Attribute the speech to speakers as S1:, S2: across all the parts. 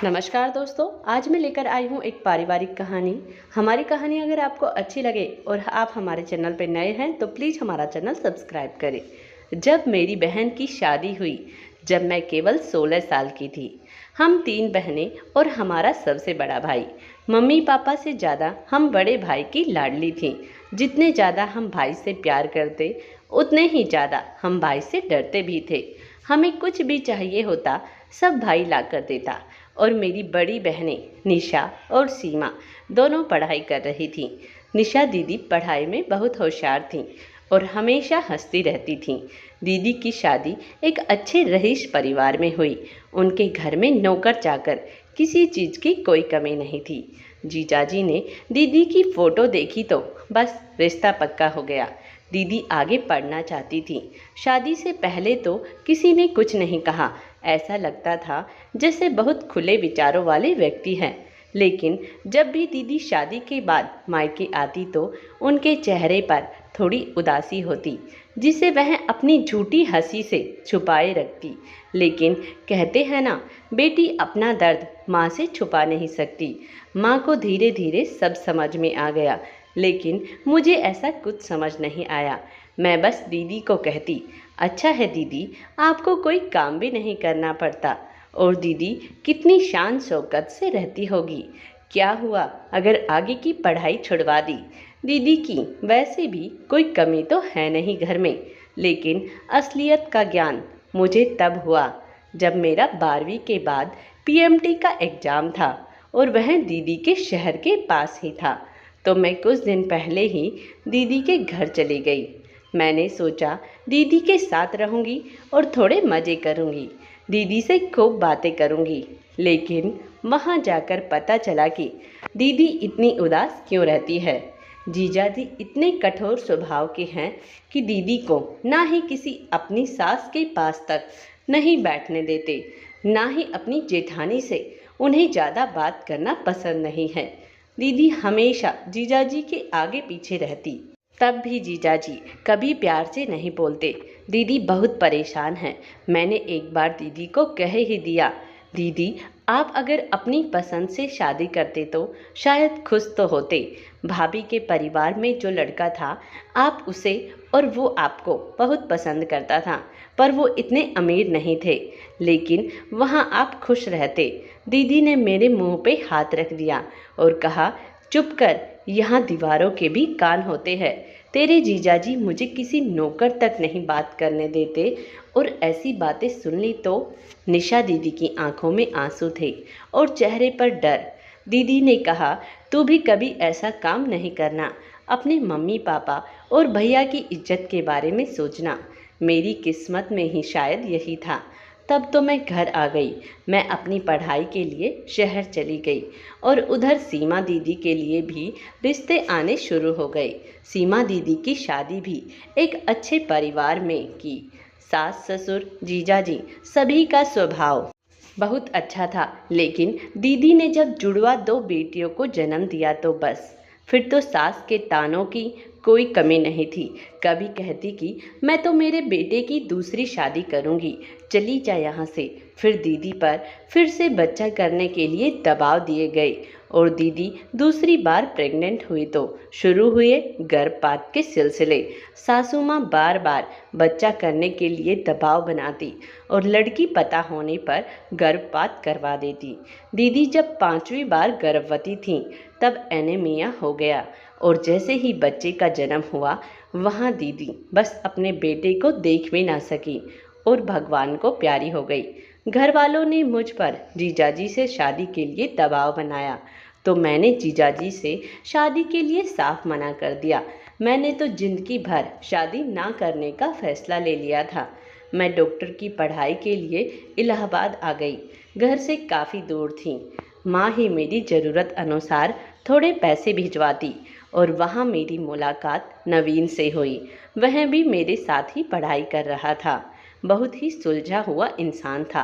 S1: नमस्कार दोस्तों, आज मैं लेकर आई हूँ एक पारिवारिक कहानी। हमारी कहानी अगर आपको अच्छी लगे और आप हमारे चैनल पर नए हैं तो प्लीज़ हमारा चैनल सब्सक्राइब करें। जब मेरी बहन की शादी हुई, जब मैं केवल 16 साल की थी। हम 3 बहनें और हमारा सबसे बड़ा भाई। मम्मी पापा से ज़्यादा हम बड़े भाई की लाडली थीं। जितने ज़्यादा हम भाई से प्यार करते, उतने ही ज़्यादा हम भाई से डरते भी थे। हमें कुछ भी चाहिए होता, सब भाई ला कर देता। और मेरी बड़ी बहनें निशा और सीमा दोनों पढ़ाई कर रही थीं। निशा दीदी पढ़ाई में बहुत होशियार थीं और हमेशा हंसती रहती थीं। दीदी की शादी एक अच्छे रईस परिवार में हुई। उनके घर में नौकर चाकर किसी चीज़ की कोई कमी नहीं थी। जीजाजी ने दीदी की फ़ोटो देखी तो बस रिश्ता पक्का हो गया। दीदी आगे पढ़ना चाहती थी। शादी से पहले तो किसी ने कुछ नहीं कहा। ऐसा लगता था जैसे बहुत खुले विचारों वाले व्यक्ति हैं। लेकिन जब भी दीदी शादी के बाद मायके आती तो उनके चेहरे पर थोड़ी उदासी होती, जिसे वह अपनी झूठी हंसी से छुपाए रखती। लेकिन कहते हैं ना, बेटी अपना दर्द माँ से छुपा नहीं सकती। माँ को धीरे धीरे सब समझ में आ गया, लेकिन मुझे ऐसा कुछ समझ नहीं आया। मैं बस दीदी को कहती, अच्छा है दीदी, आपको कोई काम भी नहीं करना पड़ता। और दीदी कितनी शान शौकत से रहती होगी। क्या हुआ अगर आगे की पढ़ाई छुड़वा दी? दीदी की वैसे भी कोई कमी तो है नहीं घर में। लेकिन असलियत का ज्ञान मुझे तब हुआ जब मेरा 12वीं के बाद पीएमटी का एग्ज़ाम था और वह दीदी के शहर के पास ही था। तो मैं कुछ दिन पहले ही दीदी के घर चली गई। मैंने सोचा दीदी के साथ रहूँगी और थोड़े मज़े करूँगी, दीदी से खूब बातें करूँगी। लेकिन वहाँ जाकर पता चला कि दीदी इतनी उदास क्यों रहती है। जीजाजी इतने कठोर स्वभाव के हैं कि दीदी को ना ही किसी अपनी सास के पास तक नहीं बैठने देते, ना ही अपनी जेठानी से उन्हें ज़्यादा बात करना पसंद नहीं है। दीदी हमेशा जीजाजी के आगे पीछे रहती। तब भी जीजाजी कभी प्यार से नहीं बोलते। दीदी बहुत परेशान है। मैंने एक बार दीदी को कह ही दिया, दीदी आप अगर अपनी पसंद से शादी करते तो शायद खुश तो होते। भाभी के परिवार में जो लड़का था, आप उसे और वो आपको बहुत पसंद करता था, पर वो इतने अमीर नहीं थे। लेकिन वहाँ आप खुश रहते। दीदी ने मेरे मुंह पे हाथ रख दिया और कहा, चुप कर, यहाँ दीवारों के भी कान होते हैं। तेरे जीजाजी मुझे किसी नौकर तक नहीं बात करने देते। और ऐसी बातें सुन ली तो निशा दीदी की आंखों में आंसू थे और चेहरे पर डर। दीदी ने कहा, तू भी कभी ऐसा काम नहीं करना। अपने मम्मी पापा और भैया की इज्जत के बारे में सोचना। मेरी किस्मत में ही शायद यही था। तब तो मैं घर आ गई। मैं अपनी पढ़ाई के लिए शहर चली गई और उधर सीमा दीदी के लिए भी रिश्ते आने शुरू हो गए। सीमा दीदी की शादी भी एक अच्छे परिवार में की। सास ससुर जीजाजी सभी का स्वभाव बहुत अच्छा था। लेकिन दीदी ने जब जुड़वा 2 बेटियों को जन्म दिया तो बस फिर तो सास के तानों की कोई कमी नहीं थी। कभी कहती कि मैं तो मेरे बेटे की दूसरी शादी करूंगी, चली जा यहाँ से। फिर दीदी पर फिर से बच्चा करने के लिए दबाव दिए गए और दीदी दूसरी बार प्रेग्नेंट हुई तो शुरू हुए गर्भपात के सिलसिले। सासू माँ बार बार बच्चा करने के लिए दबाव बनाती और लड़की पता होने पर गर्भपात करवा देती। दीदी जब 5वीं बार गर्भवती थी तब एनीमिया हो गया और जैसे ही बच्चे का जन्म हुआ, वहाँ दीदी बस अपने बेटे को देख भी ना सकी और भगवान को प्यारी हो गई। घर वालों ने मुझ पर जीजाजी से शादी के लिए दबाव बनाया तो मैंने जीजाजी से शादी के लिए साफ मना कर दिया। मैंने तो जिंदगी भर शादी ना करने का फैसला ले लिया था। मैं डॉक्टर की पढ़ाई के लिए इलाहाबाद आ गई। घर से काफ़ी दूर थी। माँ ही मेरी ज़रूरत अनुसार थोड़े पैसे भिजवाती और वहाँ मेरी मुलाकात नवीन से हुई। वह भी मेरे साथ ही पढ़ाई कर रहा था। बहुत ही सुलझा हुआ इंसान था।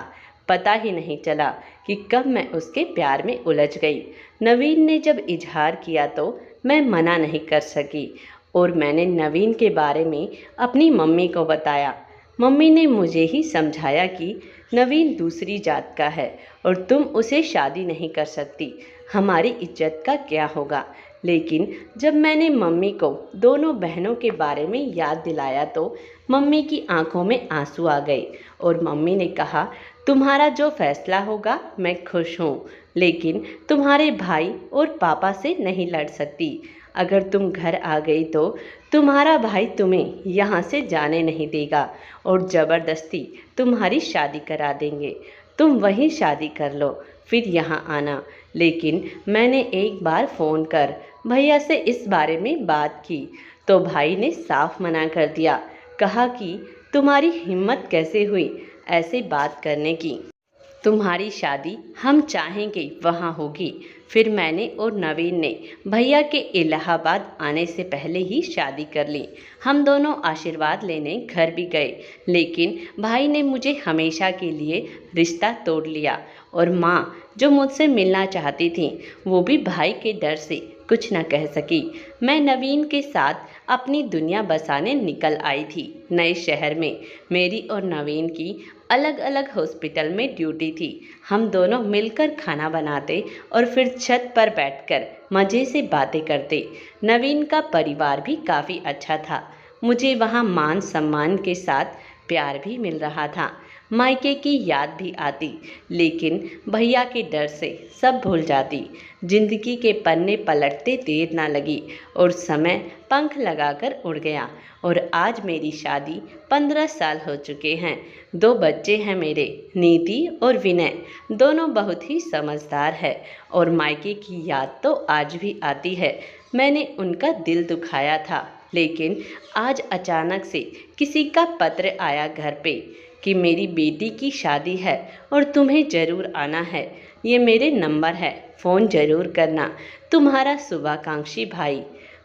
S1: पता ही नहीं चला कि कब मैं उसके प्यार में उलझ गई। नवीन ने जब इजहार किया तो मैं मना नहीं कर सकी और मैंने नवीन के बारे में अपनी मम्मी को बताया। मम्मी ने मुझे ही समझाया कि नवीन दूसरी जात का है और तुम उसे शादी नहीं कर सकती, हमारी इज्जत का क्या होगा। लेकिन जब मैंने मम्मी को दोनों बहनों के बारे में याद दिलाया तो मम्मी की आंखों में आंसू आ गए और मम्मी ने कहा, तुम्हारा जो फैसला होगा मैं खुश हूँ, लेकिन तुम्हारे भाई और पापा से नहीं लड़ सकती। अगर तुम घर आ गई तो तुम्हारा भाई तुम्हें यहाँ से जाने नहीं देगा और ज़बरदस्ती तुम्हारी शादी करा देंगे। तुम वहीं शादी कर लो, फिर यहाँ आना। लेकिन मैंने एक बार फ़ोन कर भैया से इस बारे में बात की तो भाई ने साफ मना कर दिया। कहा कि तुम्हारी हिम्मत कैसे हुई ऐसे बात करने की, तुम्हारी शादी हम चाहेंगे वहाँ होगी। फिर मैंने और नवीन ने भैया के इलाहाबाद आने से पहले ही शादी कर ली। हम दोनों आशीर्वाद लेने घर भी गए, लेकिन भाई ने मुझे हमेशा के लिए रिश्ता तोड़ लिया और माँ जो मुझसे मिलना चाहती थी वो भी भाई के डर से कुछ न कह सकी। मैं नवीन के साथ अपनी दुनिया बसाने निकल आई थी नए शहर में। मेरी और नवीन की अलग अलग हॉस्पिटल में ड्यूटी थी। हम दोनों मिलकर खाना बनाते और फिर छत पर बैठकर मज़े से बातें करते। नवीन का परिवार भी काफ़ी अच्छा था। मुझे वहाँ मान सम्मान के साथ प्यार भी मिल रहा था। मायके की याद भी आती, लेकिन भैया के डर से सब भूल जाती। जिंदगी के पन्ने पलटते देर ना लगी और समय पंख लगाकर उड़ गया और आज मेरी शादी 15 साल हो चुके हैं। 2 बच्चे हैं मेरे, नीति और विनय। दोनों बहुत ही समझदार है और मायके की याद तो आज भी आती है। मैंने उनका दिल दुखाया था, लेकिन आज अचानक से किसी का पत्र आया घर पे कि मेरी बेटी की शादी है और तुम्हें ज़रूर आना है। ये मेरे नंबर है, फ़ोन ज़रूर करना। तुम्हारा शुभाकांक्षी भाई।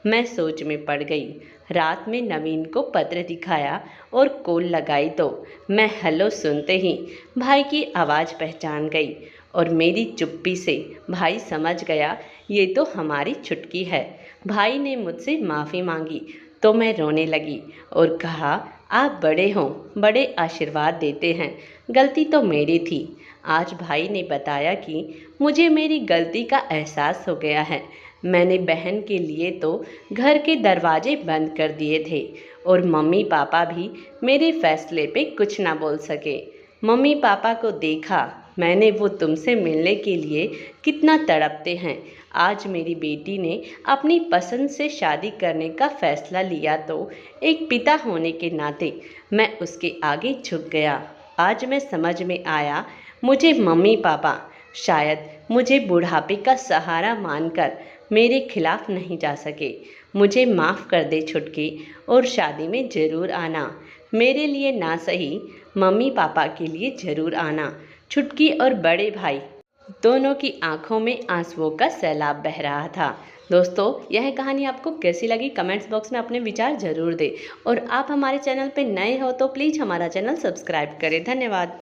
S1: मैं सोच में पड़ गई। रात में नवीन को पत्र दिखाया और कॉल लगाई तो मैं हेलो सुनते ही भाई की आवाज़ पहचान गई और मेरी चुप्पी से भाई समझ गया ये तो हमारी छुटकी है। भाई ने मुझसे माफ़ी मांगी तो मैं रोने लगी और कहा, आप बड़े हों, बड़े आशीर्वाद देते हैं, गलती तो मेरी थी। आज भाई ने बताया कि मुझे मेरी गलती का एहसास हो गया है। मैंने बहन के लिए तो घर के दरवाजे बंद कर दिए थे और मम्मी पापा भी मेरे फैसले पे कुछ ना बोल सके। मम्मी पापा को देखा मैंने, वो तुमसे मिलने के लिए कितना तड़पते हैं। आज मेरी बेटी ने अपनी पसंद से शादी करने का फैसला लिया तो एक पिता होने के नाते मैं उसके आगे झुक गया। आज मैं समझ में आया मुझे मम्मी पापा शायद मुझे बुढ़ापे का सहारा मानकर मेरे खिलाफ नहीं जा सके। मुझे माफ़ कर दे छुटकी और शादी में ज़रूर आना। मेरे लिए ना सही, मम्मी पापा के लिए ज़रूर आना। छुटकी और बड़े भाई दोनों की आंखों में आंसुओं का सैलाब बह रहा था। दोस्तों, यह कहानी आपको कैसी लगी कमेंट्स बॉक्स में अपने विचार ज़रूर दें और आप हमारे चैनल पर नए हो तो प्लीज़ हमारा चैनल सब्सक्राइब करें। धन्यवाद।